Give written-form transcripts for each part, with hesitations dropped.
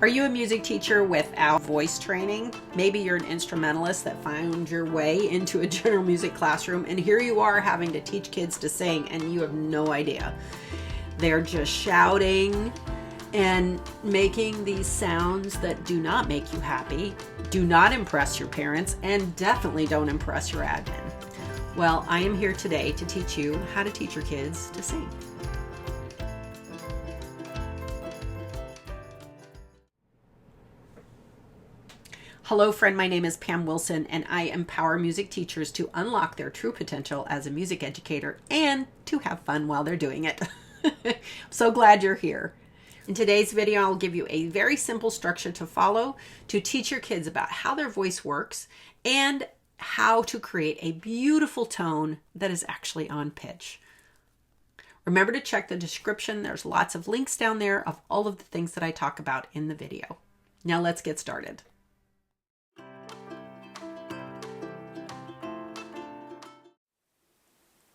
Are you a music teacher without voice training? Maybe you're an instrumentalist that found your way into a general music classroom, and here you are having to teach kids to sing, and you have no idea. They're just shouting and making these sounds that do not make you happy, do not impress your parents, and definitely don't impress your admin. Well, I am here today to teach you how to teach your kids to sing. Hello friend, my name is Pam Wilson and I empower music teachers to unlock their true potential as a music educator and to have fun while they're doing it. I'm so glad you're here. In today's video, I'll give you a very simple structure to follow to teach your kids about how their voice works and how to create a beautiful tone that is actually on pitch. Remember to check the description. There's lots of links down there of all of the things that I talk about in the video. Now let's get started.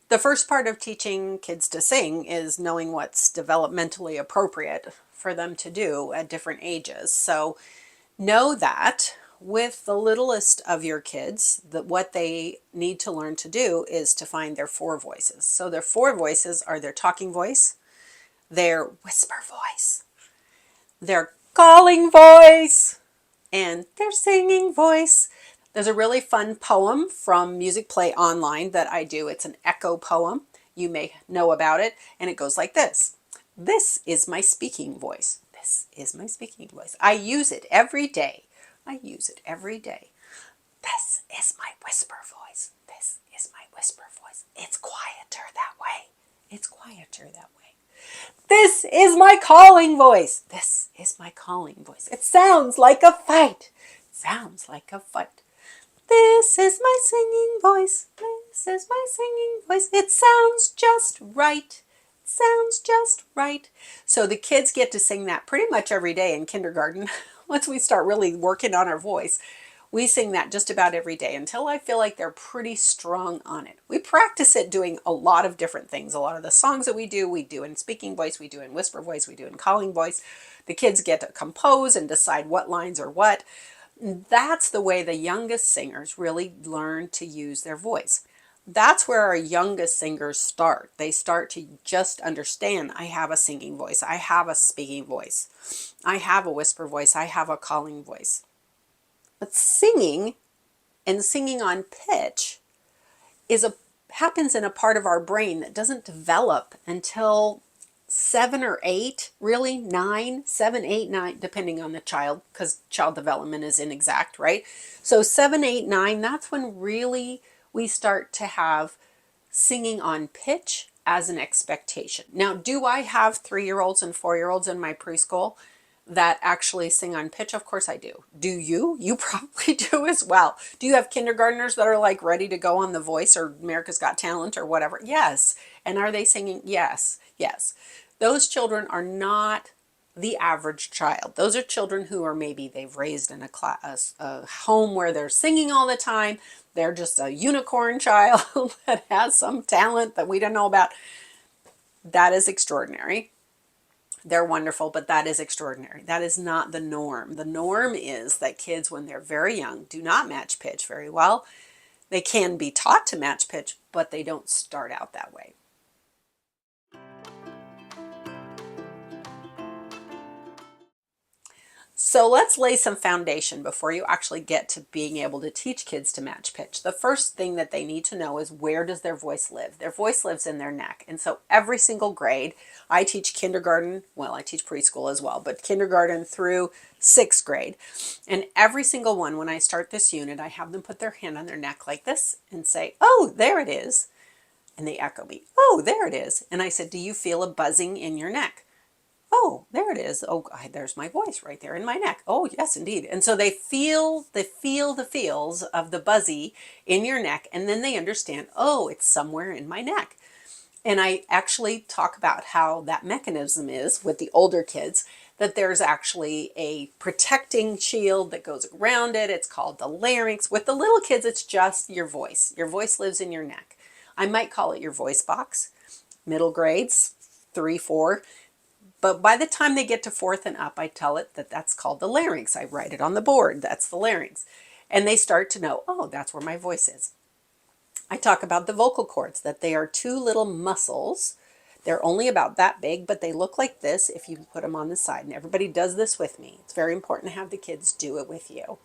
The first part of teaching kids to sing is knowing what's developmentally appropriate for them to do at different ages. So know that with the littlest of your kids, that what they need to learn to do is to find their four voices. So their four voices are their talking voice, their whisper voice, their calling voice, and their singing voice. There's a really fun poem from Music Play Online that I do. It's an echo poem. You may know about it, and it goes like this. This is my speaking voice. This is my speaking voice. I use it every day. I use it every day. This is my whisper voice. This is my whisper voice. It's quieter that way. It's quieter that way. This is my calling voice. This is my calling voice. It sounds like a fight. It sounds like a fight. This is my singing voice. This is my singing voice. It sounds just right. It sounds just right. So the kids get to sing that pretty much every day in kindergarten. Once we start really working on our voice, we sing that just about every day until I feel like they're pretty strong on it. We practice it doing a lot of different things. A lot of the songs that we do in speaking voice, we do in whisper voice, we do in calling voice. The kids get to compose and decide what lines are what. That's the way the youngest singers really learn to use their voice. That's where our youngest singers start. They start to just understand, I have a singing voice, I have a speaking voice, I have a whisper voice, I have a calling voice. But singing and singing on pitch happens in a part of our brain that doesn't develop until 7 or 8, really 9, 7, 8, 9, depending on the child, because child development is inexact, right? So 7, 8, 9, that's when really we start to have singing on pitch as an expectation. Now, do I have 3-year-olds and 4-year-olds in my preschool that actually sing on pitch? Of course I do. Do you? You probably do as well. Do you have kindergartners that are like ready to go on The Voice or America's Got Talent or whatever? Yes. And are they singing? Yes. Yes. Those children are not the average child. Those are children who are maybe they've raised in a home where they're singing all the time. They're just a unicorn child that has some talent that we don't know about. That is extraordinary. They're wonderful, but that is extraordinary. That is not the norm. The norm is that kids, when they're very young, do not match pitch very well. They can be taught to match pitch, but they don't start out that way. So let's lay some foundation before you actually get to being able to teach kids to match pitch. The first thing that they need to know is, where does their voice live? Their voice lives in their neck. And so every single grade, I teach kindergarten, well, I teach preschool as well, but kindergarten through 6th grade. And every single one, when I start this unit, I have them put their hand on their neck like this and say, oh, there it is. And they echo me, oh, there it is. And I said, do you feel a buzzing in your neck? Oh, there it is. Oh, there's my voice right there in my neck. Oh, yes, indeed. And so they feel the feels of the buzzy in your neck, and then they understand, oh, it's somewhere in my neck. And I actually talk about how that mechanism is with the older kids, that there's actually a protecting shield that goes around it. It's called the larynx. With the little kids, it's just your voice. Your voice lives in your neck. I might call it your voice box. Middle grades, 3, 4. But by the time they get to fourth and up, I tell it that that's called the larynx. I write it on the board. That's the larynx. And they start to know, oh, that's where my voice is. I talk about the vocal cords, that they are two little muscles. They're only about that big, but they look like this if you put them on the side. And everybody does this with me. It's very important to have the kids do it with you.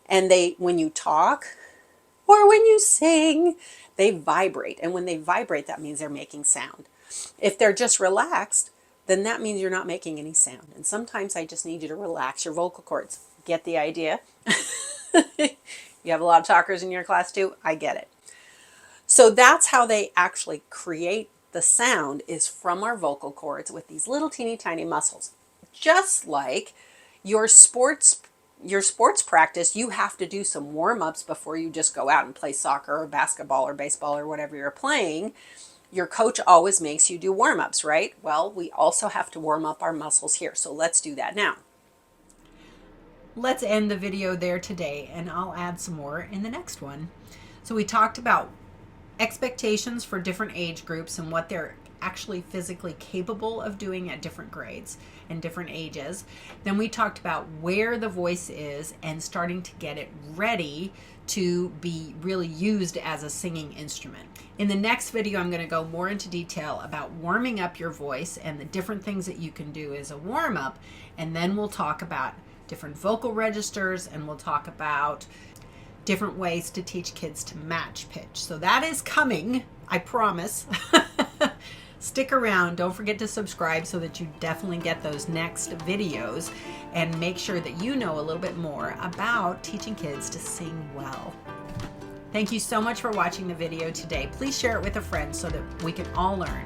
And when you talk or when you sing, they vibrate. And when they vibrate, that means they're making sound. If they're just relaxed, then that means you're not making any sound. And sometimes I just need you to relax your vocal cords. Get the idea? You have a lot of talkers in your class too? I get it. So that's how they actually create the sound, is from our vocal cords with these little teeny tiny muscles. Just like your sports practice, you have to do some warm-ups before you just go out and play soccer or basketball or baseball or whatever you're playing. Your coach always makes you do warm-ups, right? Well, we also have to warm up our muscles here. So let's do that now. Let's end the video there today, and I'll add some more in the next one. So we talked about expectations for different age groups and what they're actually physically capable of doing at different grades and different ages. Then we talked about where the voice is and starting to get it ready to be really used as a singing instrument. In the next video, I'm going to go more into detail about warming up your voice and the different things that you can do as a warm-up, and then we'll talk about different vocal registers, and we'll talk about different ways to teach kids to match pitch. So that is coming, I promise. Stick around. Don't forget to subscribe so that you definitely get those next videos, and make sure that you know a little bit more about teaching kids to sing well. Thank you so much for watching the video today. Please share it with a friend so that we can all learn.